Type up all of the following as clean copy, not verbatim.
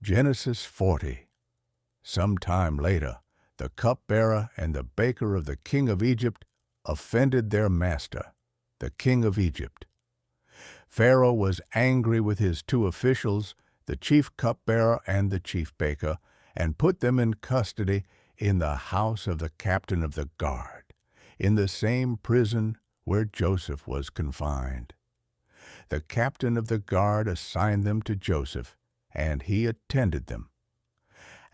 Genesis 40. Some time later, the cupbearer and the baker of the king of Egypt offended their master, the king of Egypt. Pharaoh was angry with his two officials, the chief cupbearer and the chief baker, and put them in custody in the house of the captain of the guard, in the same prison where Joseph was confined. The captain of the guard assigned them to Joseph, and he attended them.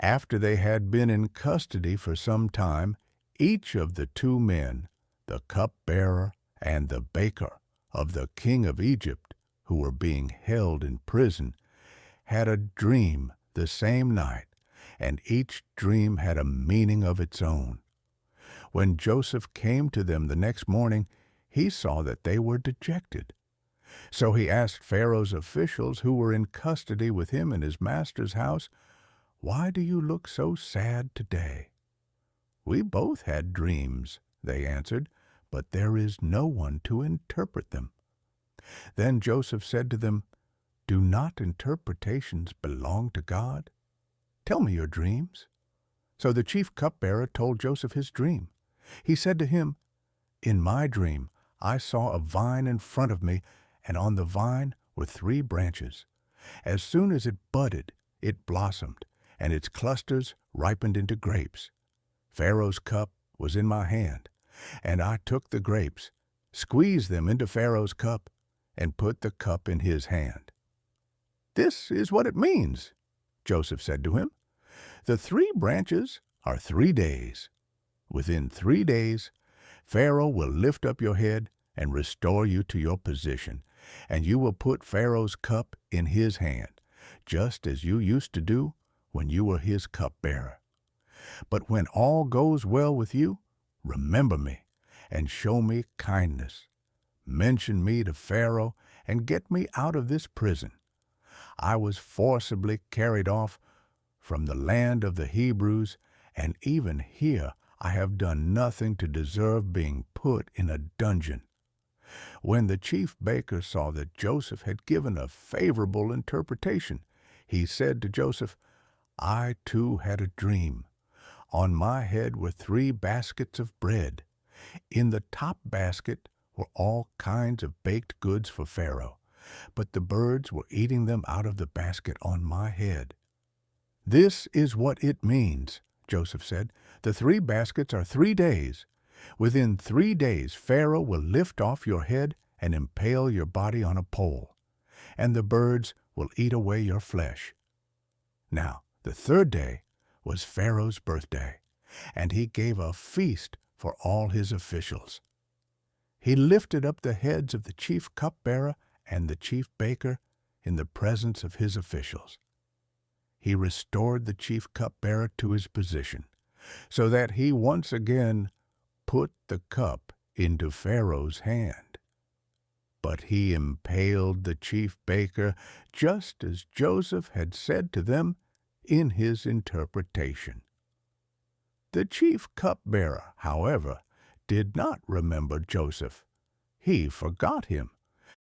After they had been in custody for some time, each of the two men, the cupbearer and the baker of the king of Egypt, who were being held in prison, had a dream the same night, and each dream had a meaning of its own. When Joseph came to them the next morning, he saw that they were dejected. So he asked Pharaoh's officials who were in custody with him in his master's house, "Why do you look so sad today?" "We both had dreams," they answered, "but there is no one to interpret them." Then Joseph said to them, "Do not interpretations belong to God? Tell me your dreams." So the chief cupbearer told Joseph his dream. He said to him, "In my dream I saw a vine in front of me, and on the vine were 3 branches. As soon as it budded, it blossomed, and its clusters ripened into grapes. Pharaoh's cup was in my hand, and I took the grapes, squeezed them into Pharaoh's cup, and put the cup in his hand." "This is what it means," Joseph said to him. "The 3 branches are 3 days. Within 3 days, Pharaoh will lift up your head and restore you to your position, and you will put Pharaoh's cup in his hand, just as you used to do when you were his cupbearer. But when all goes well with you, remember me and show me kindness. Mention me to Pharaoh and get me out of this prison. I was forcibly carried off from the land of the Hebrews, and even here I have done nothing to deserve being put in a dungeon." When the chief baker saw that Joseph had given a favorable interpretation, he said to Joseph, "I too had a dream. On my head were 3 baskets of bread. In the top basket were all kinds of baked goods for Pharaoh, but the birds were eating them out of the basket on my head." "This is what it means," Joseph said. "The 3 baskets are 3 days. Within 3 days Pharaoh will lift off your head and impale your body on a pole, and the birds will eat away your flesh." Now the 3rd day was Pharaoh's birthday, and he gave a feast for all his officials. He lifted up the heads of the chief cupbearer and the chief baker in the presence of his officials. He restored the chief cupbearer to his position, so that he once again put the cup into Pharaoh's hand. But he impaled the chief baker just as Joseph had said to them in his interpretation. The chief cupbearer, however, did not remember Joseph. He forgot him.